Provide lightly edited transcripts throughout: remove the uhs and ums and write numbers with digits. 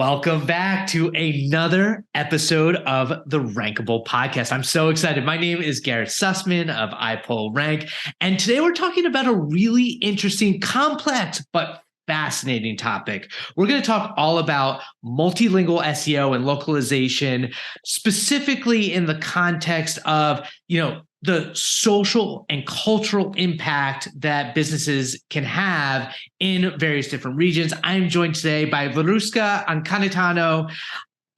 Welcome back to another episode of the Rankable podcast. I'm so excited. My name is Garrett Sussman of iPullRank, and today we're talking about a really interesting, complex, but fascinating topic. We're going to talk all about multilingual SEO and localization, specifically in the context of, the social and cultural impact that businesses can have in various different regions. I'm joined today by Veruska Anconitano.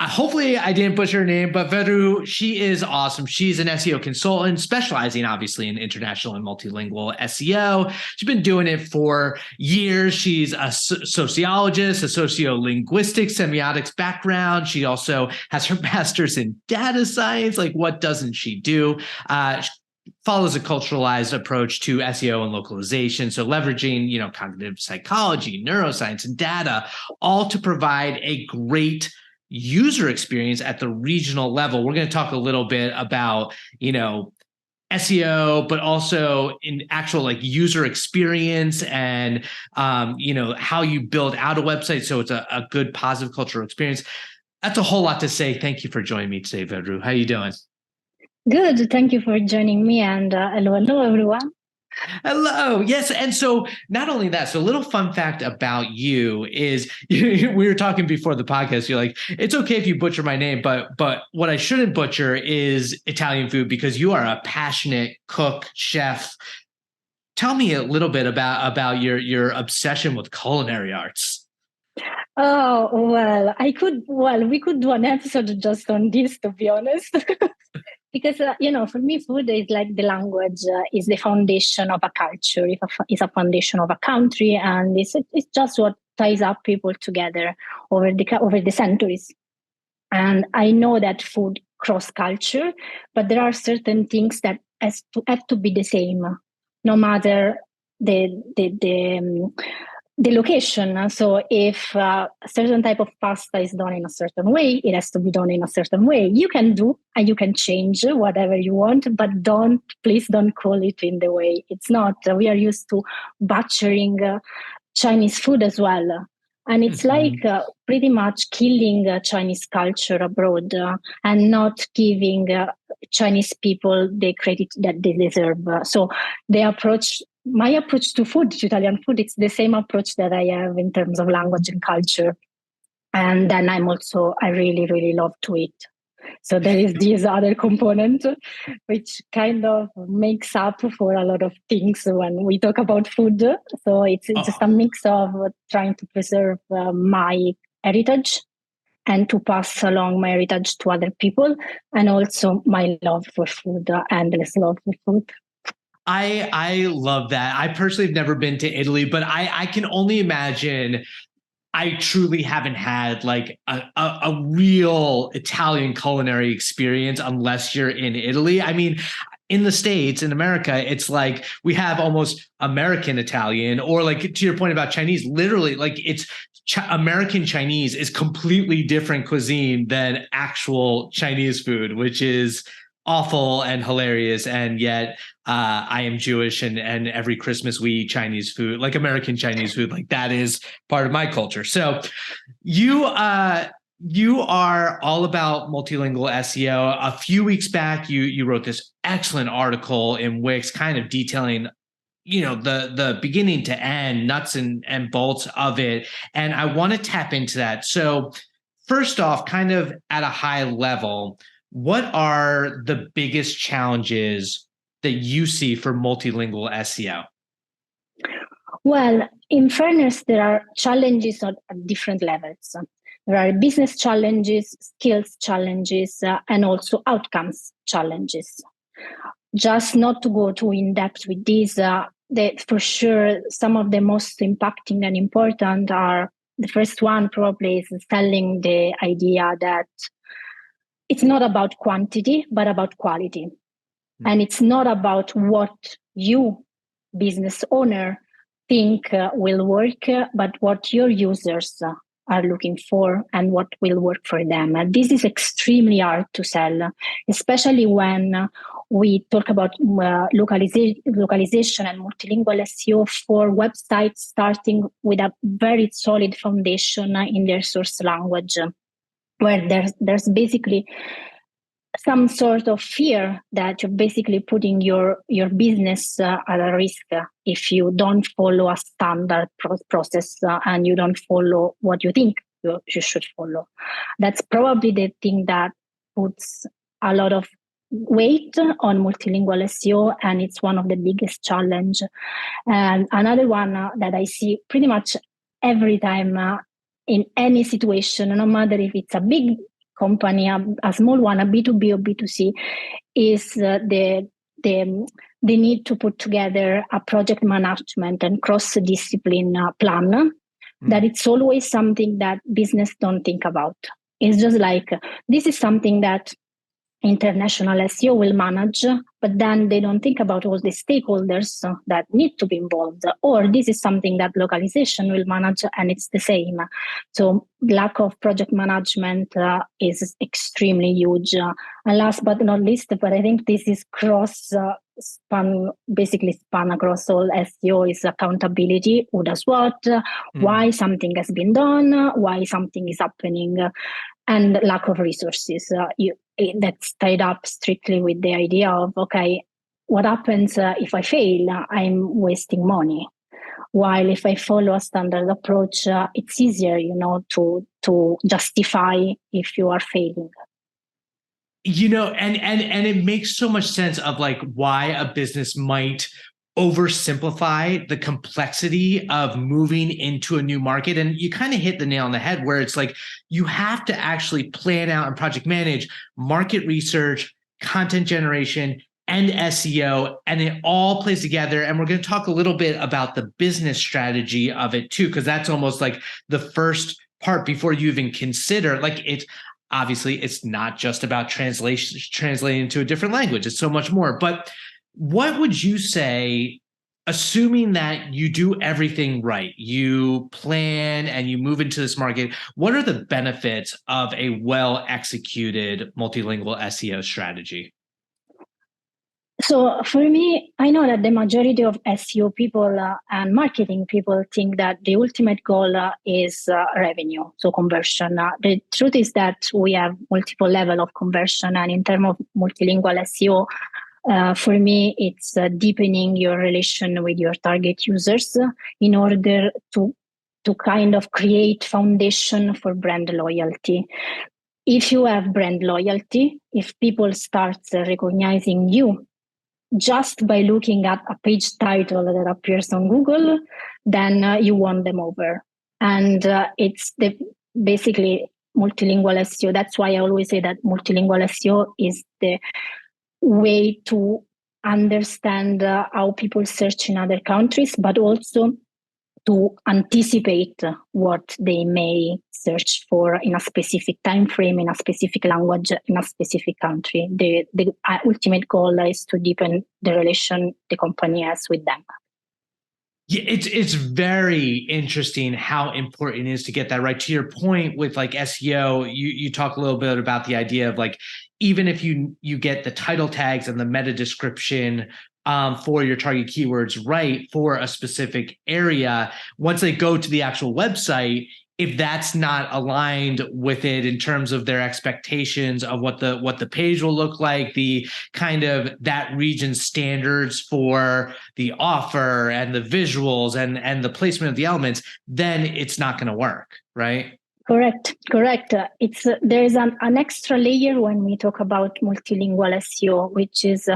Hopefully I didn't butcher her name, but Veru, she is awesome. She's an SEO consultant specializing obviously in international and multilingual SEO. She's been doing it for years. She's a sociologist, a sociolinguistic semiotics background. She also has her master's in data science. Like, what doesn't she do? Follows a culturalized approach to SEO and localization. So leveraging, cognitive psychology, neuroscience, and data, all to provide a great user experience at the regional level. We're going to talk a little bit about, SEO, but also in actual user experience and, how you build out a website so it's a good positive cultural experience. That's a whole lot to say. Thank you for joining me today, Veru. How are you doing? Good. Thank you for joining me. And hello, everyone. Hello. Yes. And so not only that, so a little fun fact about you is we were talking before the podcast. You're like, it's okay if you butcher my name, but what I shouldn't butcher is Italian food because you are a passionate cook, chef. Tell me a little bit about your obsession with culinary arts. Oh, well, we could do an episode just on this, to be honest. Because, for me, food is like the language, is the foundation of a culture, it's a foundation of a country, and it's just what ties up people together over the centuries. And I know that food cross culture, but there are certain things that have to be the same, no matter the location. So if a certain type of pasta is done in a certain way, it has to be done in a certain way. You can do and you can change whatever you want, but please don't call it in the way it's not. We are used to butchering Chinese food as well. And it's pretty much killing Chinese culture abroad and not giving Chinese people the credit that they deserve. So my approach to food, to Italian food, it's the same approach that I have in terms of language and culture. And then I really, really love to eat. So there is this other component, which kind of makes up for a lot of things when we talk about food. So it's just a mix of trying to preserve my heritage and to pass along my heritage to other people, and also my love for food, endless love for food. I love that. I personally have never been to Italy, but I can only imagine. I truly haven't had a real Italian culinary experience unless you're in Italy. I mean, in the States, in America, it's like we have almost American Italian, or to your point about Chinese, literally it's American Chinese is completely different cuisine than actual Chinese food, which is awful and hilarious. And yet I am Jewish, and every Christmas we eat Chinese food, like American Chinese food. Like, that is part of my culture. So you are all about multilingual SEO. A few weeks back, you wrote this excellent article in Wix kind of detailing the beginning to end, nuts and bolts of it. And I want to tap into that. So first off, kind of at a high level, what are the biggest challenges that you see for multilingual SEO? Well, in fairness, there are challenges at different levels. There are business challenges, skills challenges, and also outcomes challenges. Just not to go too in depth with these, for sure, some of the most impacting and important are, the first one probably is selling the idea that it's not about quantity, but about quality. And it's not about what you, business owner, think will work, but what your users are looking for and what will work for them. And this is extremely hard to sell, especially when we talk about localization and multilingual SEO for websites starting with a very solid foundation in their source language, where there's basically some sort of fear that you're basically putting your business at a risk if you don't follow a standard process and you don't follow what you think you should follow. That's probably the thing that puts a lot of weight on multilingual SEO, and it's one of the biggest challenge. And another one that I see pretty much every time in any situation, no matter if it's a big company, a small one, a B2B or B2C, is the need to put together a project management and cross-discipline plan. That it's always something that business don't think about. It's just like, this is something that international SEO will manage, but then they don't think about all the stakeholders that need to be involved. Or this is something that localization will manage, and it's the same. So lack of project management is extremely huge. And last but not least, but I think this is span across all SEO, is accountability. Who does what? Why something has been done? Why something is happening? And lack of resources. That's tied up strictly with the idea of, okay, what happens if I fail? I'm wasting money. While if I follow a standard approach, it's easier, to justify if you are failing. And it makes so much sense of like why a business might oversimplify the complexity of moving into a new market. And you kind of hit the nail on the head, where it's like you have to actually plan out and project manage market research, content generation, and SEO, and it all plays together. And we're going to talk a little bit about the business strategy of it too, because that's almost like the first part before you even consider, like, it's obviously it's not just about translating into a different language. It's so much more. But what would you say, assuming that you do everything right, you plan and you move into this market, what are the benefits of a well-executed multilingual SEO strategy? So for me, I know that the majority of SEO people and marketing people think that the ultimate goal is revenue, so conversion. The truth is that we have multiple levels of conversion, and in terms of multilingual SEO, for me, it's deepening your relation with your target users in order to kind of create foundation for brand loyalty. If you have brand loyalty, if people start recognizing you just by looking at a page title that appears on Google, then you won them over. And it's basically multilingual SEO. That's why I always say that multilingual SEO is the way to understand how people search in other countries, but also to anticipate what they may search for in a specific time frame, in a specific language, in a specific country. The ultimate goal is to deepen the relation the company has with them. Yeah, it's very interesting how important it is to get that right. To your point with like SEO, you talk a little bit about the idea of like, even if you get the title tags and the meta description for your target keywords right for a specific area, once they go to the actual website, if that's not aligned with it in terms of their expectations of what the page will look like, the kind of that region's standards for the offer and the visuals and the placement of the elements, then it's not going to work, right? Correct. There is an extra layer when we talk about multilingual SEO, which is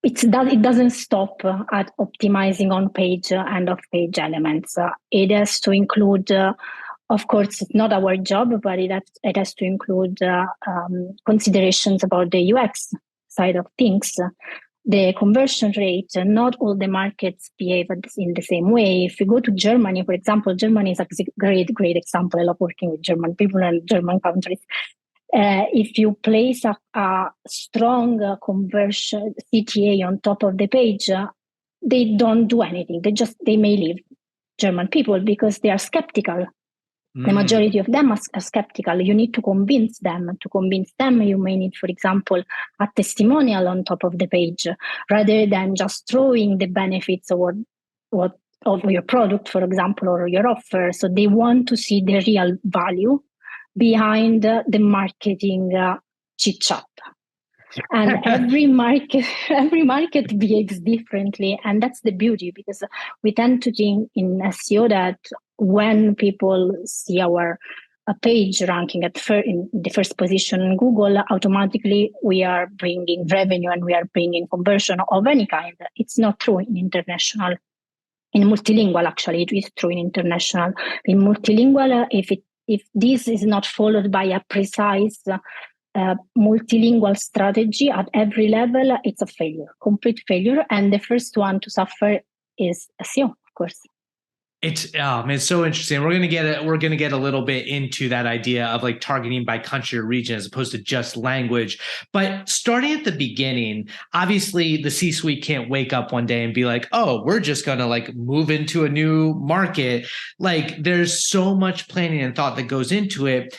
it doesn't stop at optimizing on-page and off-page elements. It has to include, of course, it's not our job, but it has to include considerations about the UX side of things. The conversion rate, not all the markets behave in the same way. If you go to Germany, for example, Germany is a great example. I love working with German people and German countries. If you place a strong conversion CTA on top of the page, they don't do anything. They may leave German people because they are skeptical The majority of them are skeptical. You need to convince them. To convince them, you may need, for example, a testimonial on top of the page, rather than just throwing the benefits of your product, for example, or your offer. So they want to see the real value behind the marketing chit chat. And every market behaves differently, and that's the beauty, because we tend to think in SEO that when people see our page ranking in the first position in Google, automatically we are bringing revenue and we are bringing conversion of any kind. It's not true in international. In multilingual, actually, it is true in international. In multilingual, if this is not followed by a precise multilingual strategy at every level, it's a failure, complete failure. And the first one to suffer is SEO, of course. It's so interesting. We're gonna get a little bit into that idea of like targeting by country or region as opposed to just language. But starting at the beginning, obviously the C-suite can't wake up one day and be like, oh, we're just gonna like move into a new market. Like there's so much planning and thought that goes into it.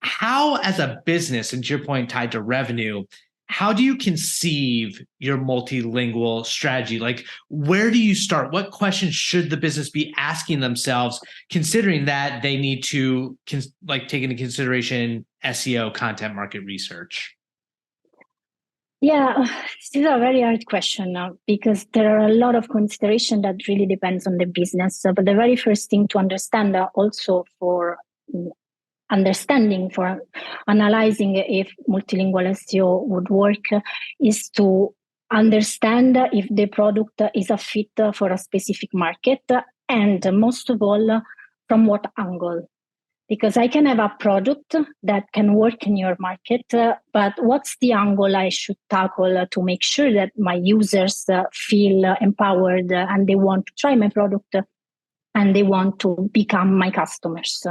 How, as a business, and to your point, tied to revenue, how do you conceive your multilingual strategy? Like, where do you start? What questions should the business be asking themselves, considering that they need to take into consideration SEO, content market research? Yeah, this is a very hard question now, because there are a lot of consideration that really depends on the business. But the very first thing to understand, also for analyzing if multilingual SEO would work, is to understand if the product is a fit for a specific market, and most of all, from what angle. Because I can have a product that can work in your market, but what's the angle I should tackle to make sure that my users feel empowered and they want to try my product and they want to become my customers?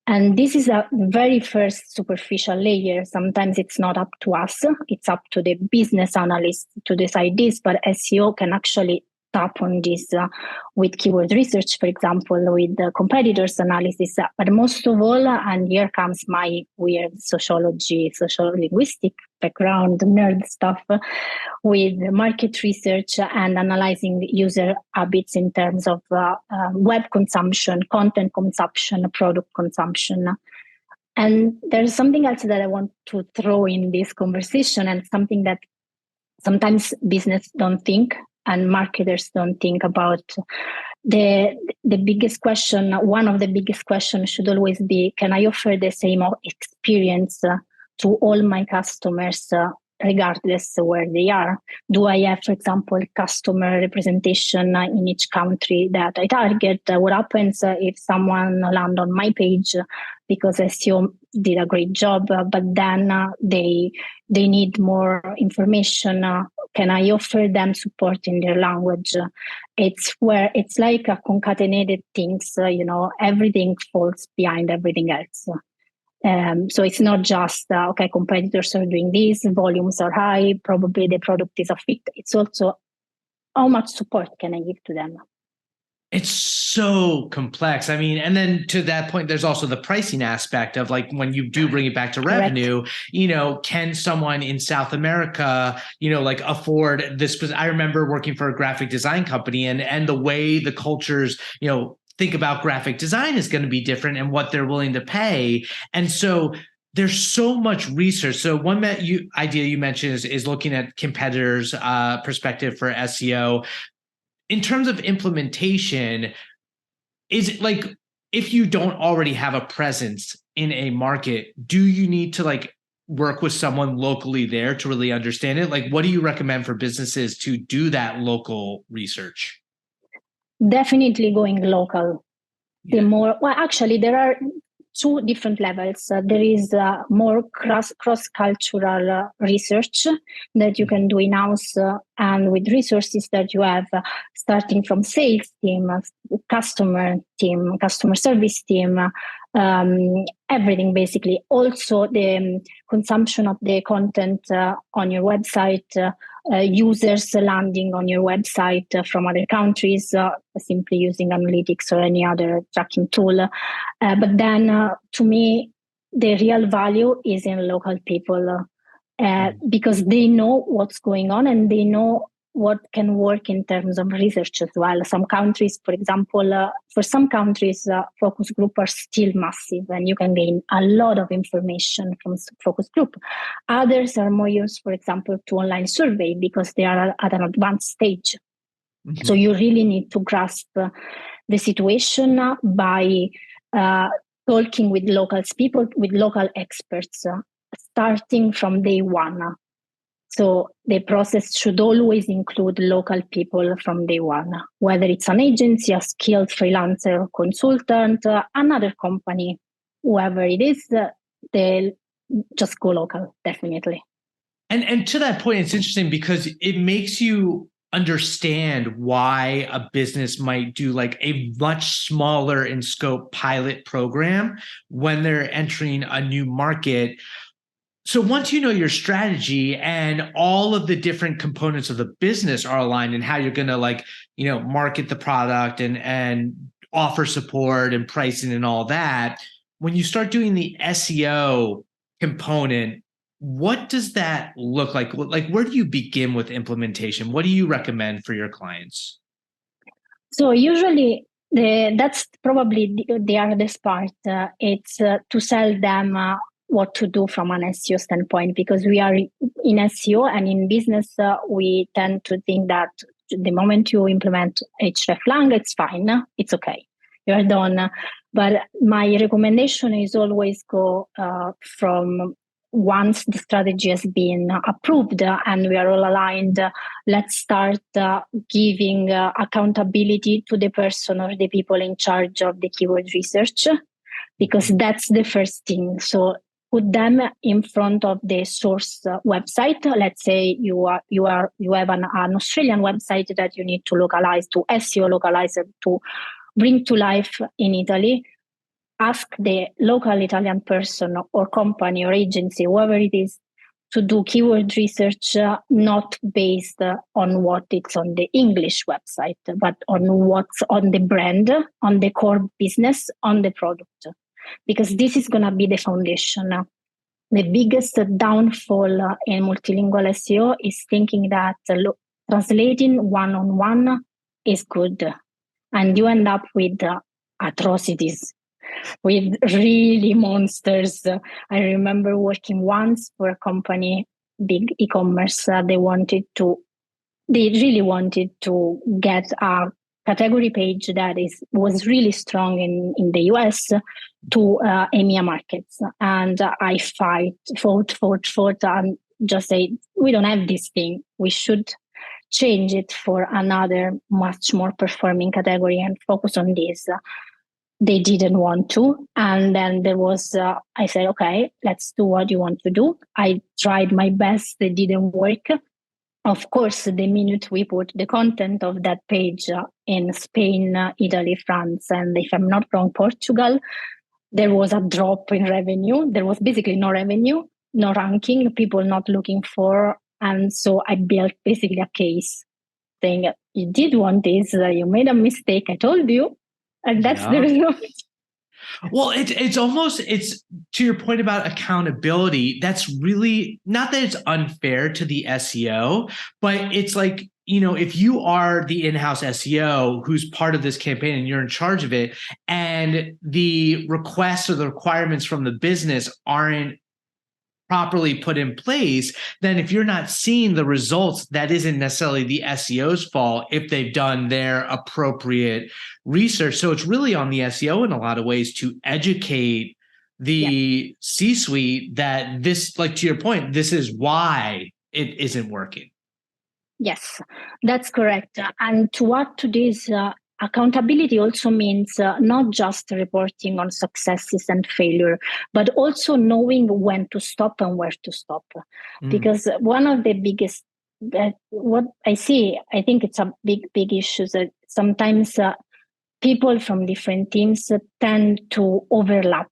And this is a very first superficial layer. Sometimes it's not up to us. It's up to the business analyst to decide this, but SEO can actually tap on this with keyword research, for example, with the competitors analysis. But most of all, and here comes my weird social-linguistic background, nerd stuff, with market research and analyzing user habits in terms of web consumption, content consumption, product consumption. And there's something else that I want to throw in this conversation, and something that sometimes business don't think and marketers don't think about. The biggest question, one of the biggest questions should always be, can I offer the same experience to all my customers, regardless of where they are? Do I have, for example, customer representation in each country that I target? What happens if someone land on my page because SEO did a great job, but then they need more information? Can I offer them support in their language? It's like a concatenated things, everything falls behind everything else. So it's not just, okay, competitors are doing this, volumes are high, probably the product is a fit. It's also how much support can I give to them? It's so complex. I mean, and then to that point, there's also the pricing aspect of like, when you do bring it back to revenue, can someone in South America, afford this? Because I remember working for a graphic design company, and the way the cultures, think about graphic design is going to be different, and what they're willing to pay. And so there's so much research. So one idea you mentioned is looking at competitors' perspective for SEO. In terms of implementation, is it like, if you don't already have a presence in a market, do you need to work with someone locally there to really understand it? Like, what do you recommend for businesses to do that local research? Definitely going local. Yeah. Actually, there are two different levels. There is more cross-cultural research that you can do in-house, and with resources that you have, starting from sales team, customer service team, everything basically. Also the consumption of the content on your website, users landing on your website from other countries, simply using analytics or any other tracking tool. But then to me, the real value is in local people because they know what's going on and they know what can work in terms of research as well. Some countries, for example, for some countries, focus group are still massive and you can gain a lot of information from focus group. Others are more used, for example, to online survey because they are at an advanced stage. Mm-hmm. So you really need to grasp the situation by talking with local people, with local experts, starting from day one. So the process should always include local people from day one, whether it's an agency, a skilled freelancer, consultant, another company, whoever it is, they'll just go local, definitely. And to that point, it's interesting because it makes you understand why a business might do like a much smaller in scope pilot program when they're entering a new market. So once you know your strategy and all of the different components of the business are aligned and how you're going to market the product and offer support and pricing and all that, when you start doing the SEO component, what does that look like? Like, where do you begin with implementation? What do you recommend for your clients? So usually that's probably the hardest part. It's to sell them what to do from an SEO standpoint, because we are in SEO and in business, we tend to think that the moment you implement hreflang, it's fine, it's okay, you're done. But my recommendation is always go from once the strategy has been approved and we are all aligned, let's start giving accountability to the person or the people in charge of the keyword research, because that's the first thing. So put them in front of the source website. Let's say you have an Australian website that you need to localize, to SEO localize it, to bring to life in Italy. Ask the local Italian person or company or agency, whoever it is, to do keyword research, not based on what it's on the English website, but on what's on the brand, on the core business, on the product. Because this is going to be the foundation. The biggest downfall in multilingual SEO is thinking that translating one-on-one is good. And you end up with atrocities, with really monsters. I remember working once for a company, big e-commerce. They really wanted to get a category page that was really strong in the US to EMEA markets. And I fought and just say, we don't have this thing. We should change it for another much more performing category and focus on this. They didn't want to. And then there was, I said, okay, let's do what you want to do. I tried my best. It didn't work. Of course, the minute we put the content of that page in Spain, Italy, France, and if I'm not wrong, Portugal, there was a drop in revenue. There was basically no revenue, no ranking, people not looking for. And so I built basically a case saying, you did want this, you made a mistake, I told you. And that's the result. Well, it's to your point about accountability. That's really not that it's unfair to the SEO, but it's like, if you are the in-house SEO who's part of this campaign and you're in charge of it, and the requests or the requirements from the business aren't properly put in place, then if you're not seeing the results, that isn't necessarily the SEO's fault if they've done their appropriate research. So it's really on the SEO in a lot of ways to educate the C-suite that this, like to your point, this is why it isn't working. Yes, that's correct. And to add to this, accountability also means not just reporting on successes and failure, but also knowing when to stop and where to stop. Because one of the biggest, what I see, I think it's a big issue that sometimes people from different teams tend to overlap.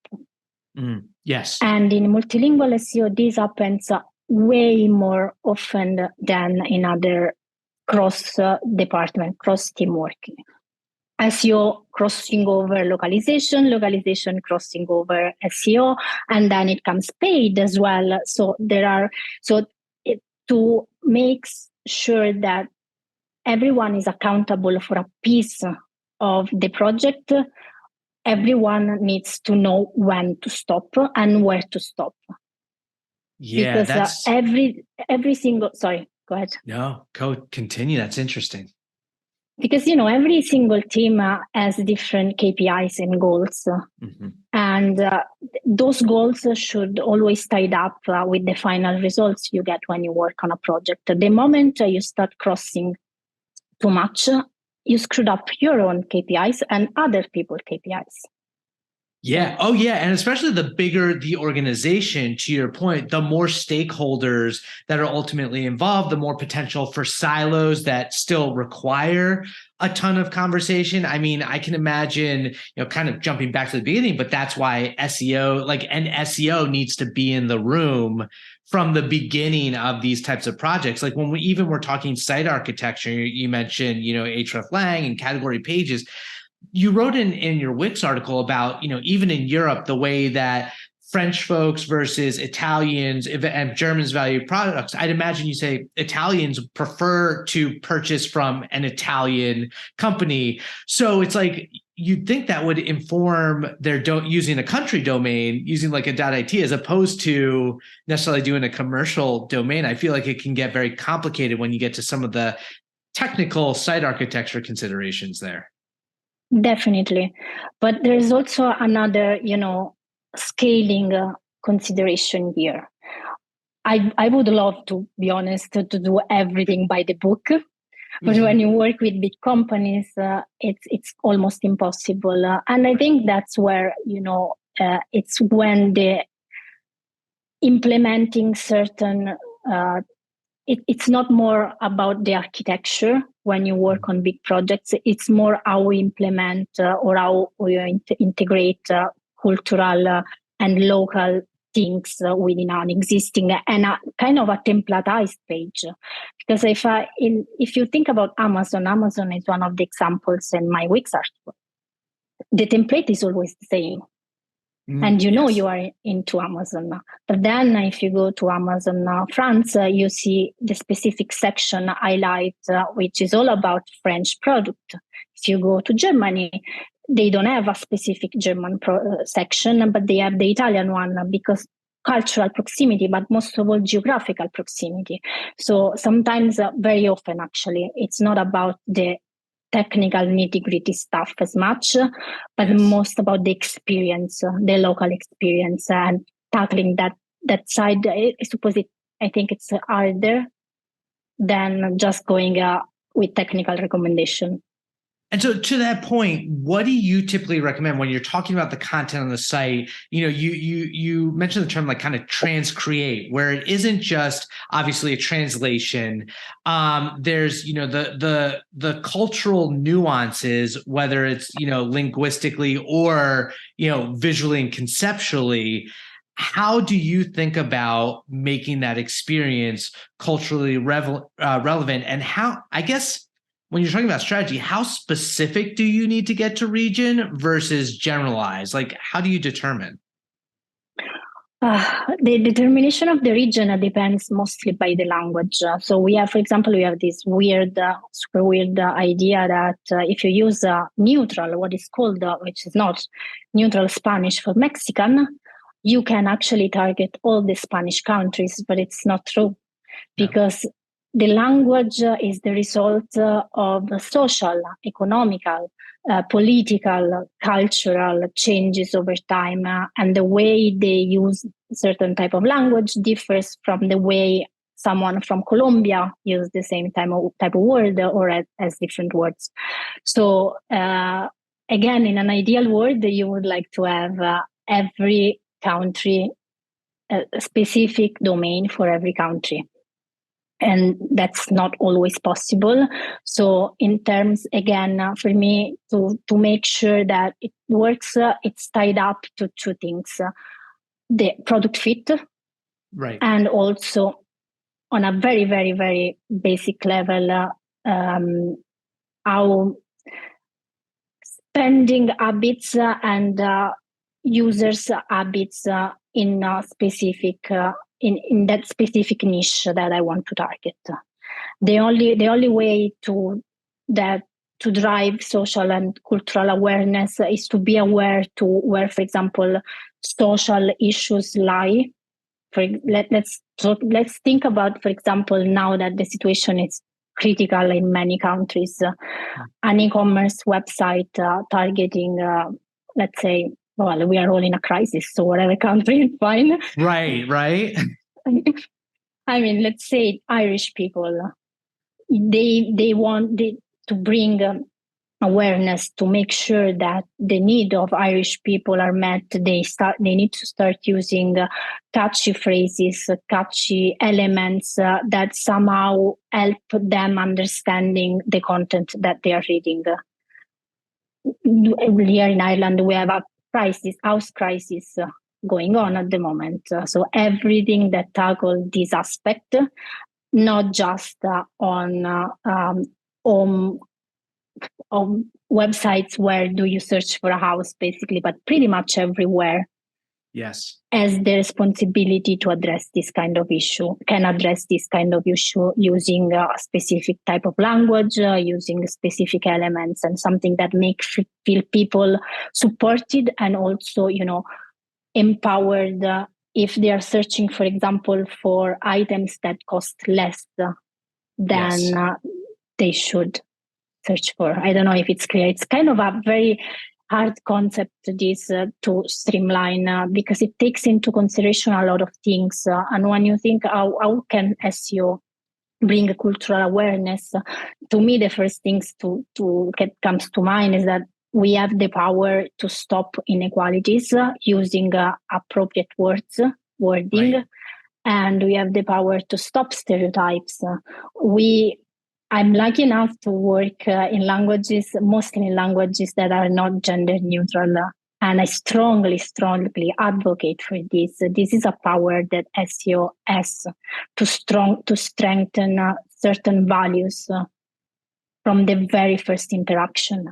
Yes. And in multilingual SEO, this happens way more often than in other cross-department, cross-team working. SEO crossing over localization, localization crossing over SEO, and then it comes paid as well. So to make sure that everyone is accountable for a piece of the project, everyone needs to know when to stop and where to stop. Yeah, because every single, sorry, go ahead. No, continue. That's interesting. Because, every single team has different KPIs and goals. Mm-hmm. And those goals should always tied up with the final results you get when you work on a project. The moment you start crossing too much, you screwed up your own KPIs and other people's KPIs. Yeah. Oh, yeah. And especially the bigger the organization, to your point, the more stakeholders that are ultimately involved, the more potential for silos that still require a ton of conversation. I mean, I can imagine, kind of jumping back to the beginning, but that's why SEO needs to be in the room from the beginning of these types of projects. Like when we're talking site architecture, you mentioned, hreflang and category pages. You wrote in your Wix article about, even in Europe, the way that French folks versus Italians and Germans value products. I'd imagine you say Italians prefer to purchase from an Italian company. So it's like, you'd think that would inform their using a country domain, using like a .it, as opposed to necessarily doing a commercial domain. I feel like it can get very complicated when you get to some of the technical site architecture considerations there. Definitely. But there's also another, scaling consideration here. I would love, to be honest, to do everything by the book. But mm-hmm. when you work with big companies, it's almost impossible. And I think that's where, it's when the implementing certain it's not more about the architecture when you work on big projects. It's more how we implement or how we integrate cultural and local things within an existing and kind of a templatized page. Because if you think about Amazon is one of the examples in my Wix article. The template is always the same. And yes. You are into Amazon now. But then if you go to Amazon France, you see the specific section highlight, which is all about French product. If you go to Germany, they don't have a specific German section, but they have the Italian one because cultural proximity, but most of all geographical proximity. So sometimes, very often actually, it's not about the technical nitty-gritty stuff as much, but yes. most about the experience, the local experience, and tackling that side. I think it's harder than just going with technical recommendation. And so to that point, what do you typically recommend when you're talking about the content on the site? You mentioned the term like kind of transcreate, where it isn't just obviously a translation. There's, the cultural nuances, whether it's, linguistically or, visually and conceptually. How do you think about making that experience culturally relevant? And how, I guess, when you're talking about strategy, how specific do you need to get to region versus generalized? Like, how do you determine? The determination of the region depends mostly by the language. So for example, we have this super weird idea that if you use neutral, what is called, which is not neutral Spanish for Mexican, you can actually target all the Spanish countries, but it's not true because the language is the result of social, economical, political, cultural changes over time. And the way they use certain type of language differs from the way someone from Colombia uses the same type of word or as different words. So again, in an ideal world, you would like to have every country, a specific domain for every country. And that's not always possible. So in terms, again, for me, to make sure that it works, it's tied up to two things. The product fit, Right. And also on a very, very, very basic level, how spending habits and users' habits in a specific in that specific niche that I want to target. The only way to drive social and cultural awareness is to be aware to where, for example, social issues lie. Let's think about, for example, now that the situation is critical in many countries, an e-commerce website targeting, let's say, well, we are all in a crisis, so whatever country is fine. Right. I mean, let's say Irish people, they want to bring awareness to make sure that the need of Irish people are met. They need to start using catchy phrases, catchy elements that somehow help them understanding the content that they are reading. Here in Ireland, we have a house crisis going on at the moment. So everything that tackles this aspect, not just on websites where do you search for a house, basically, but pretty much everywhere. Yes. Has the responsibility to address this kind of issue, can address this kind of issue using a specific type of language, using specific elements, and something that makes feel people supported and also, empowered if they are searching, for example, for items that cost less than they should search for. I don't know if it's clear. It's kind of a very hard concept, this to streamline because it takes into consideration a lot of things. And when you think how can SEO bring a cultural awareness, to me the first things comes to mind is that we have the power to stop inequalities using appropriate wording, right. And we have the power to stop stereotypes. I'm lucky enough to work mostly in languages that are not gender neutral. And I strongly advocate for this. This is a power that SEO has to strengthen certain values from the very first interaction.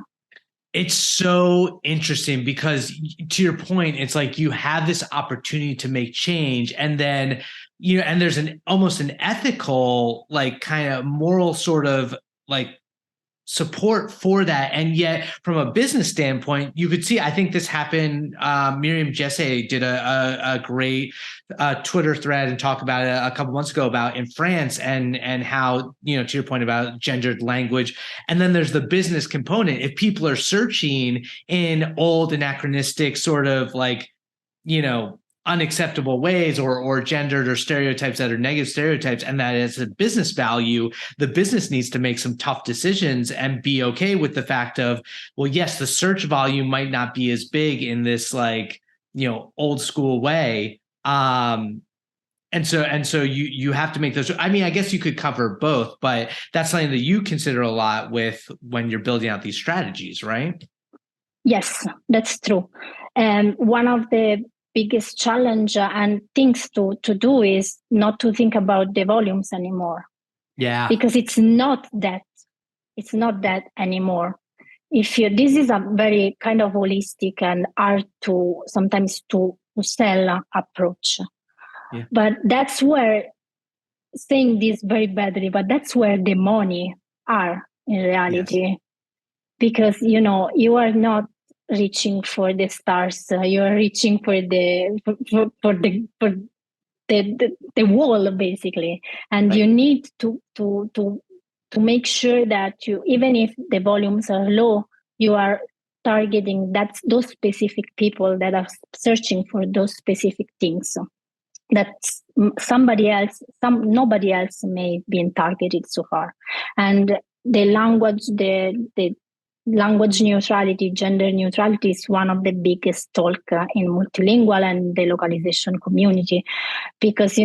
It's so interesting because, to your point, it's like you have this opportunity to make change, and then and there's almost an ethical, like, kind of moral sort of like support for that. And yet from a business standpoint, you could see, I think this happened, Miriam Jesse did a great Twitter thread and talk about it a couple months ago about in France and how, to your point about gendered language. And then there's the business component. If people are searching in old anachronistic sort of like, unacceptable ways or gendered or stereotypes that are negative stereotypes, and that as a business value, the business needs to make some tough decisions and be okay with the fact of, well, yes, the search volume might not be as big in this like, old school way. And so you have to make those. I mean, I guess you could cover both, but that's something that you consider a lot with when you're building out these strategies, right? Yes, that's true. And one of the biggest challenge and things to do is not to think about the volumes anymore. Yeah. Because it's not that anymore. This is a very kind of holistic and hard to sometimes to sell approach. Yeah. But that's where, saying this very badly, but that's where the money are in reality. Yes. Because, you are not reaching for the stars, you are reaching for the wall, basically, and right. You need to make sure that you, even if the volumes are low, you are targeting those specific people that are searching for those specific things that nobody else may be targeted so far. And the language neutrality, gender neutrality is one of the biggest talk in multilingual and the localization community, because,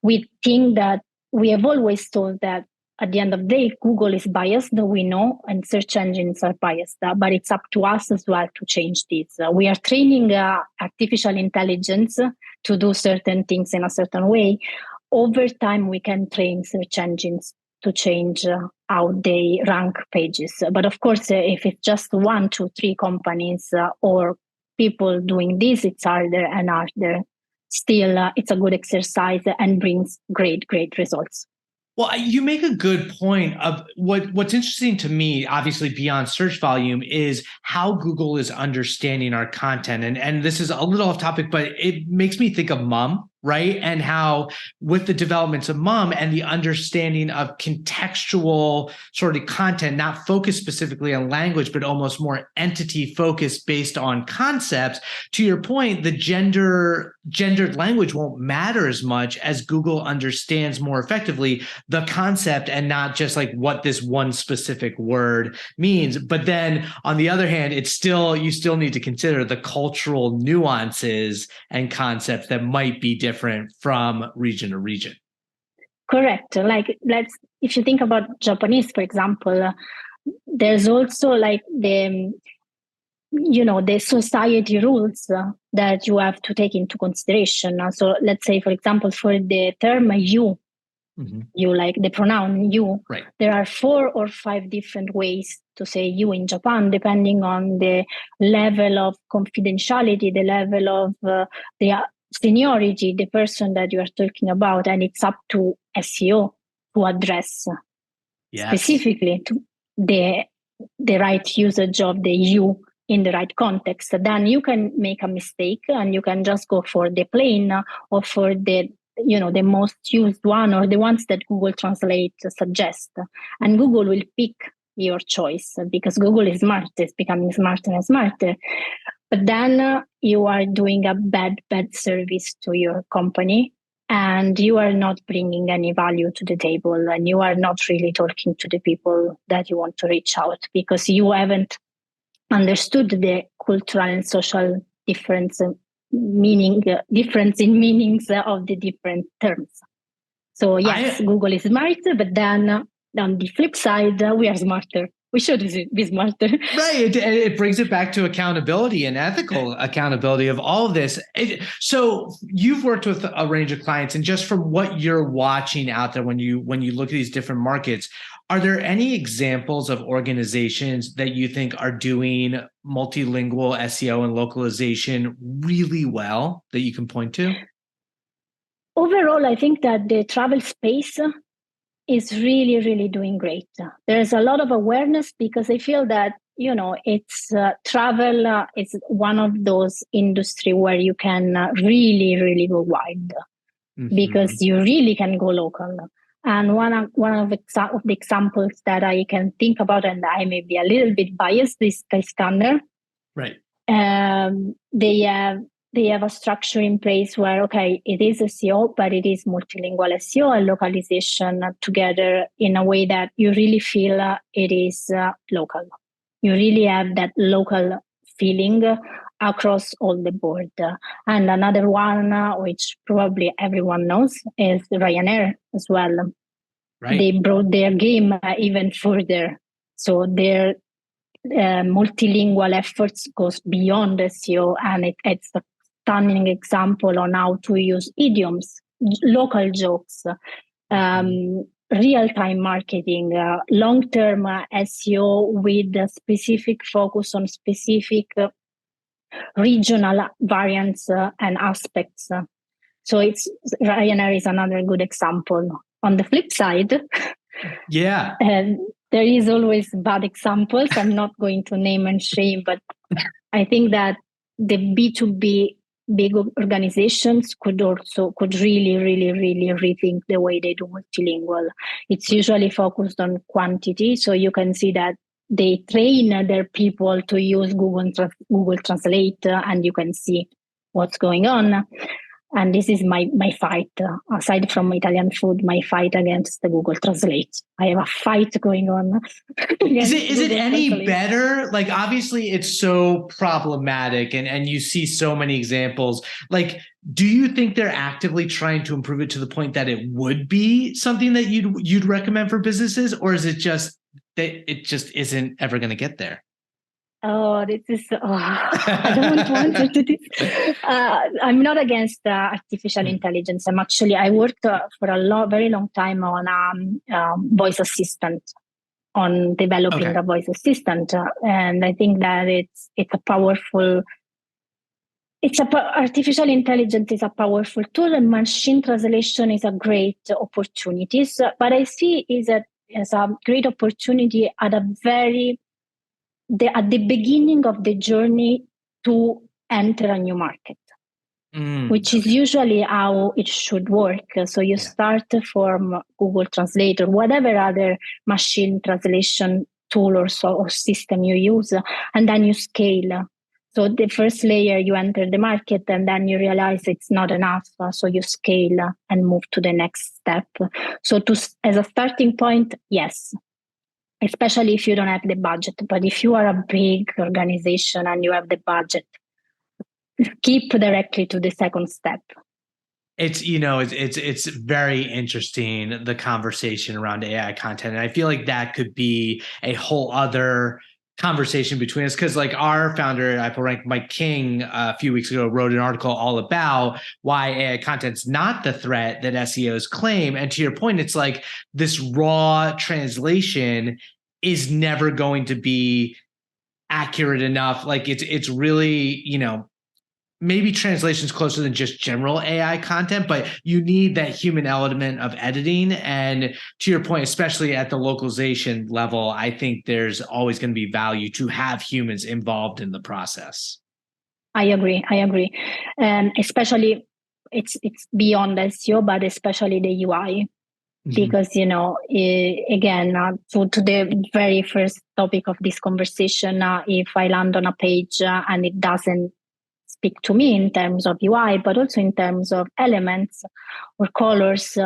we think that we have always thought that at the end of the day, Google is biased, we know, and search engines are biased, but it's up to us as well to change this. We are training artificial intelligence to do certain things in a certain way. Over time, we can train search engines to change how they rank pages. But of course, if it's just 1, 2, 3 companies or people doing this, it's harder and harder. Still, it's a good exercise and brings great results. Well, you make a good point of what's interesting to me, obviously beyond search volume, is how Google is understanding our content. And this is a little off topic, but it makes me think of Mum, right? And how with the developments of Mum and the understanding of contextual sort of content, not focused specifically on language, but almost more entity focused based on concepts. To your point, the gendered language won't matter as much as Google understands more effectively the concept and not just like what this one specific word means. But then on the other hand, you still need to consider the cultural nuances and concepts that might be different from region to region. Correct. Like if you think about Japanese, for example, there's also like the society rules that you have to take into consideration. So let's say, for example, for the term you, you like the pronoun you, right. There are 4 or 5 different ways to say you in Japan, depending on the level of confidentiality, the level of the seniority, the person that you are talking about. And it's up to SEO to address specifically to the right usage of the you in the right context. Then you can make a mistake and you can just go for the plain or for the most used one or the ones that Google Translate suggests. And Google will pick your choice because Google is smart. It's becoming smarter and smarter. But then you are doing a bad service to your company and you are not bringing any value to the table and you are not really talking to the people that you want to reach out because you haven't understood the cultural and social difference in meanings of the different terms. So yes, Google is smarter, but then on the flip side, we are smarter. We should be smarter. Right. It brings it back to accountability and ethical accountability of all of this. So you've worked with a range of clients, and just from what you're watching out there when you look at these different markets, are there any examples of organizations that you think are doing multilingual SEO and localization really well that you can point to? Overall, I think that the travel space is really doing great. There's a lot of awareness because I feel that, it's travel is one of those industry where you can really go wide because you really can go local. And one of the examples that I can think about, and I may be a little bit biased, is Skyscanner. Right. They have a structure in place where, it is SEO, but it is multilingual SEO and localization together in a way that you really feel it is local. You really have that local feeling across all the board. And another one, which probably everyone knows, is Ryanair as well. Right. They brought their game even further. So their multilingual efforts goes beyond SEO, and it's a stunning example on how to use idioms, local jokes, real-time marketing, long-term SEO with a specific focus on specific regional variants and aspects. So Ryanair is another good example. On the flip side, there is always bad examples. I'm not going to name and shame, but I think that the B2B big organizations could really rethink the way they do multilingual. It's usually focused on quantity, so you can see that they train their people to use Google Translate, and you can see what's going on. And this is my fight. Aside from Italian food, my fight against the Google Translate. I have a fight going on. Is it any better? Like, obviously, it's so problematic, and you see so many examples. Like, do you think they're actively trying to improve it to the point that it would be something that you'd recommend for businesses, or is it just that it just isn't ever going to get there? Oh, this is, I don't want to answer to this. I'm not against artificial intelligence. I worked for a very long time on voice assistant, on developing a voice assistant. And I think that it's a powerful, artificial intelligence is a powerful tool, and machine translation is a great opportunity. But I see it as a great opportunity at the beginning of the journey to enter a new market, which is usually how it should work. So you start from Google Translate or whatever other machine translation tool or system you use, and then you scale. So the first layer, you enter the market, and then you realize it's not enough. So you scale and move to the next step. So as a starting point, yes, especially if you don't have the budget. But if you are a big organization and you have the budget, skip directly to the second step. It's very interesting, the conversation around AI content. And I feel like that could be a whole other conversation between us, because like our founder at iPullRank, Mike King, a few weeks ago wrote an article all about why AI content's not the threat that SEOs claim. And to your point, it's like this raw translation is never going to be accurate enough. Like it's really, maybe translation's closer than just general AI content, but you need that human element of editing. And to your point, especially at the localization level, I think there's always going to be value to have humans involved in the process. I agree. And especially it's beyond SEO, but especially the UI. Because, again, to the very first topic of this conversation, if I land on a page and it doesn't speak to me in terms of UI, but also in terms of elements or colors,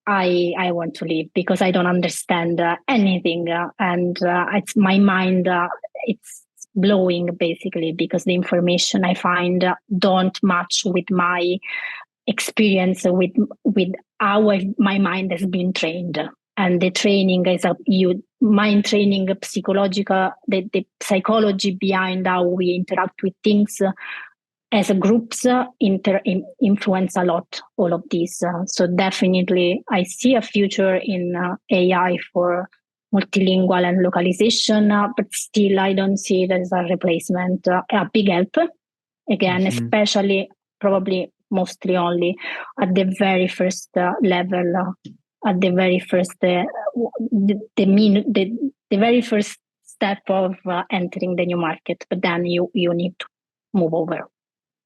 I want to leave because I don't understand anything. And it's my mind, it's blowing basically, because the information I find don't match with my experience, with how my mind has been trained. And the training is mind training, psychological, the psychology behind how we interact with things as a groups influence a lot all of these. So definitely I see a future in AI for multilingual and localization, but still I don't see it as a replacement. A big help, again, especially probably mostly only at the very first level, at the very first, the very first step of entering the new market. But then you need to move over.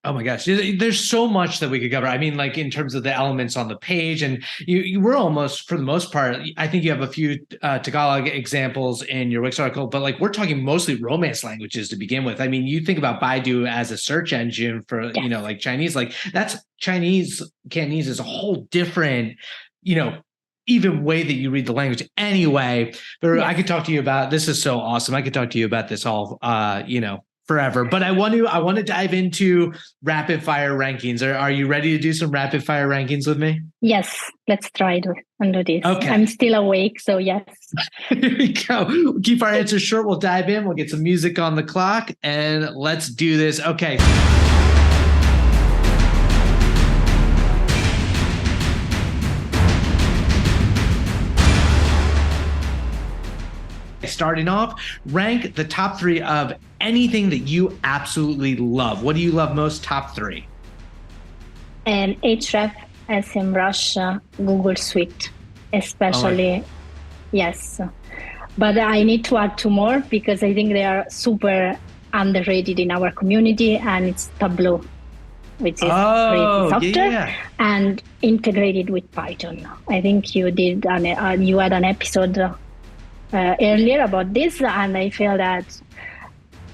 Oh my gosh, there's so much that we could cover. I mean, like in terms of the elements on the page, and you were almost, for the most part, I think you have a few Tagalog examples in your Wix article, but like we're talking mostly Romance languages to begin with. I mean, you think about Baidu as a search engine for, like Chinese, like that's Chinese, Cantonese is a whole different, even way that you read the language anyway. But I could talk to you about, this is so awesome. I could talk to you about this all, forever. But I want to dive into rapid fire rankings. Are you ready to do some rapid fire rankings with me? Yes, let's try to do this. Okay. I'm still awake, so yes. Here we go. We'll keep our answers short. We'll dive in. We'll get some music on the clock, and let's do this. Okay. Starting off, rank the top 3 of anything that you absolutely love. What do you love most? Top 3. And Href, SEMrush, Google Suite, especially. Yes. But I need to add 2 more because I think they are super underrated in our community, and it's Tableau, which is great software and integrated with Python. I think you you had an episode earlier about this, and I feel that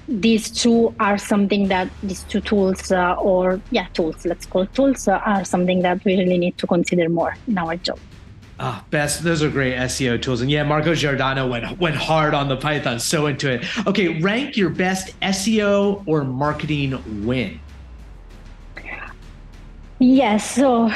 these 2 are something that these 2 tools tools, let's call tools, are something that we really need to consider more in our job. Best. Those are great SEO tools. And Marco Giordano went hard on the Python, so into it. Okay, rank your best SEO or marketing win. Yes, so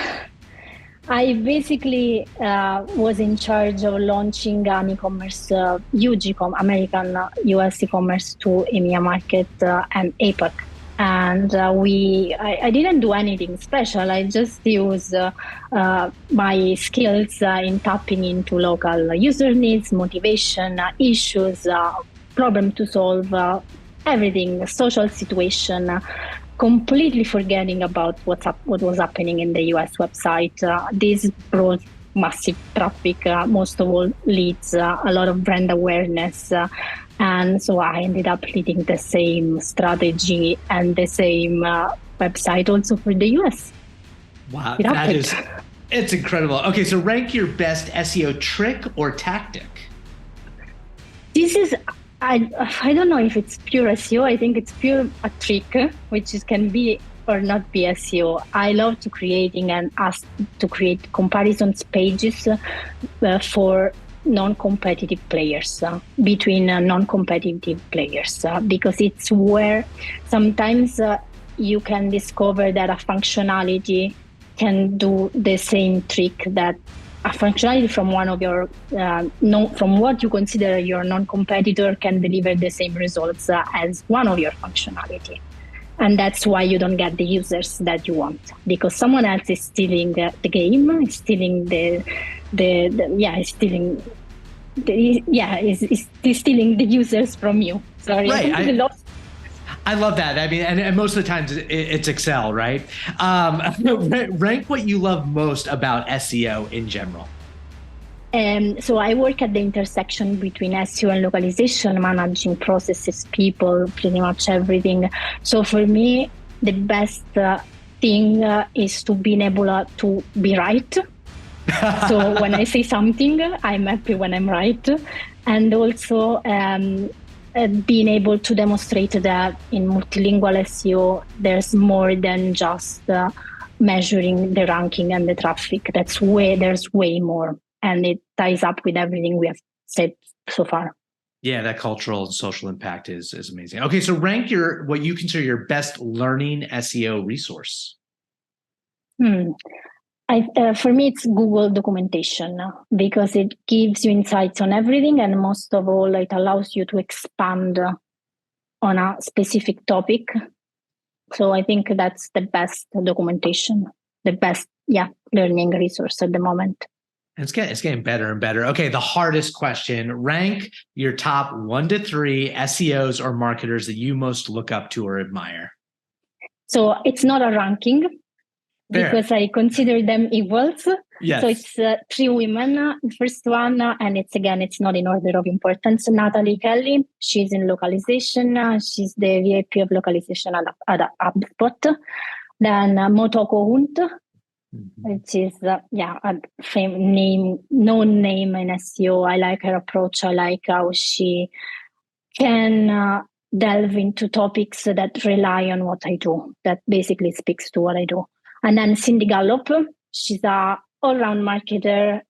I basically was in charge of launching an e-commerce, huge American US e-commerce to EMEA market and APAC. And I didn't do anything special. I just used my skills in tapping into local user needs, motivation, issues, problem to solve, everything, social situation, completely forgetting about what was happening in the US website. This brought massive traffic, most of all leads, a lot of brand awareness. And so I ended up leading the same strategy and the same website also for the US. Wow, it's incredible. Okay, so rank your best SEO trick or tactic. This is, I don't know if it's pure SEO. I think it's pure a trick, which can be or not be SEO. I love to creating and ask to create comparisons pages for non-competitive players, between non-competitive players, because it's where sometimes you can discover that a functionality can do the same trick that a functionality from one of your from what you consider your non-competitor can deliver the same results as one of your functionality. And that's why you don't get the users that you want, because someone else is stealing the game, is stealing is stealing the users from you. Sorry, right. I love that. I mean, and most of the times it's Excel, right? Rank what you love most about SEO in general. So I work at the intersection between SEO and localization, managing processes, people, pretty much everything. So for me, the best thing is to be able to be right. So when I say something, I'm happy when I'm right. And also being able to demonstrate that in multilingual SEO, there's more than just measuring the ranking and the traffic. There's way more. And it ties up with everything we have said so far. Yeah, that cultural and social impact is amazing. Okay, so rank what you consider your best learning SEO resource. For me, it's Google documentation, because it gives you insights on everything, and most of all, it allows you to expand on a specific topic. So I think that's the best documentation, the best learning resource at the moment. It's getting better and better. Okay, the hardest question: rank your top 1 to 3 SEOs or marketers that you most look up to or admire. So it's not a ranking. Fair. Because I consider them equals. Yes. So it's 3 women. The first one, and it's not in order of importance, Natalie Kelly. She's in localization. She's the VP of localization at HubSpot. Then Motoko Hunt, which is a known name in SEO. I like her approach. I like how she can delve into topics that rely on what I do, that basically speaks to what I do. And then Cindy Gallop, she's a all-round marketer,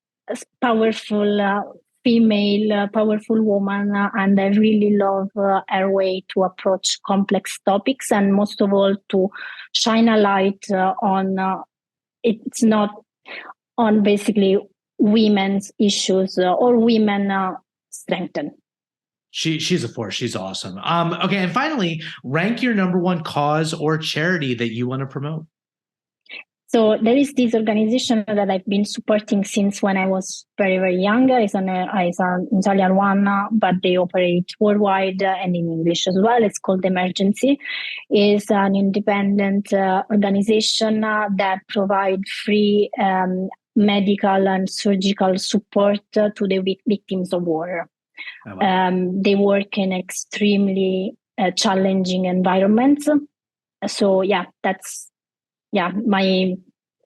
powerful female, powerful woman, and I really love her way to approach complex topics, and most of all to shine a light on it's not on basically women's issues or women strengthen. She's a force. She's awesome. Okay, and finally, rank your number 1 cause or charity that you want to promote. So there is this organization that I've been supporting since when I was very, very young. It's an Italian one, but they operate worldwide and in English as well. It's called Emergency. It's an independent organization that provides free medical and surgical support to the victims of war. Oh, wow. They work in extremely challenging environments. So that's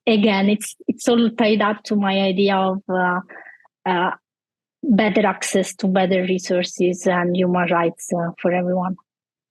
it's all tied up to my idea of better access to better resources and human rights for everyone.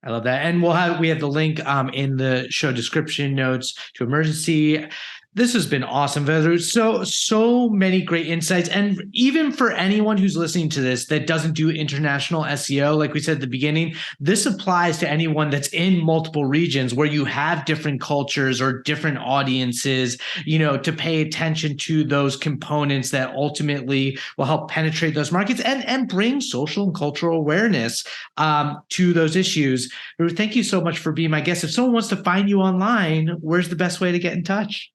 I love that. And we have the link in the show description notes to Emergency. This has been awesome, Veru. So many great insights. And even for anyone who's listening to this that doesn't do international SEO, like we said at the beginning, this applies to anyone that's in multiple regions where you have different cultures or different audiences, to pay attention to those components that ultimately will help penetrate those markets and bring social and cultural awareness to those issues. Veru, thank you so much for being my guest. If someone wants to find you online, where's the best way to get in touch?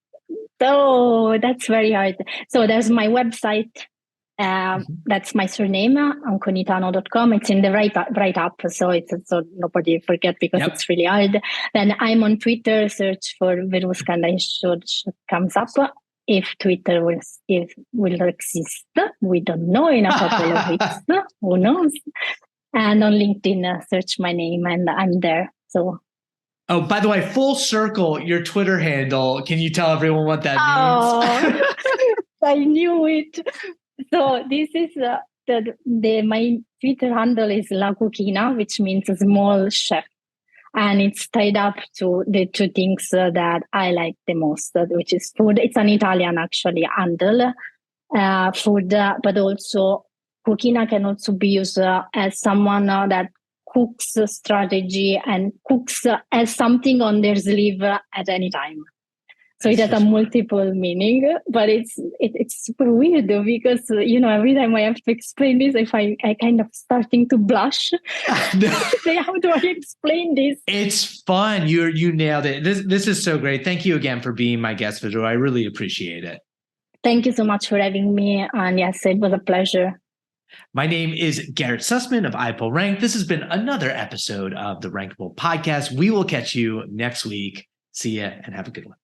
So that's very hard. So there's my website. That's my surname, Anconitano.com. It's in the right up, so nobody forget because it's really hard. Then I'm on Twitter. Search for Veruska and I should comes up. If Twitter will exist, we don't know in a couple of weeks. Who knows? And on LinkedIn, search my name and I'm there. So. Oh, by the way, full circle, your Twitter handle. Can you tell everyone what that means? I knew it. So this is my Twitter handle is La Cucina, which means a small chef. And it's tied up to the two things that I like the most, which is food. It's an Italian, actually, handle, food, but also Cucina can also be used as someone that cooks strategy and cooks as something on their sleeve at any time. So it has a multiple meaning, but it's super weird because, every time I have to explain this, I kind of starting to blush. How do I explain this? It's fun. You nailed it. This is so great. Thank you again for being my guest, Veru. I really appreciate it. Thank you so much for having me. And yes, it was a pleasure. My name is Garrett Sussman of iPullRank. This has been another episode of the Rankable podcast. We will catch you next week. See ya and have a good one.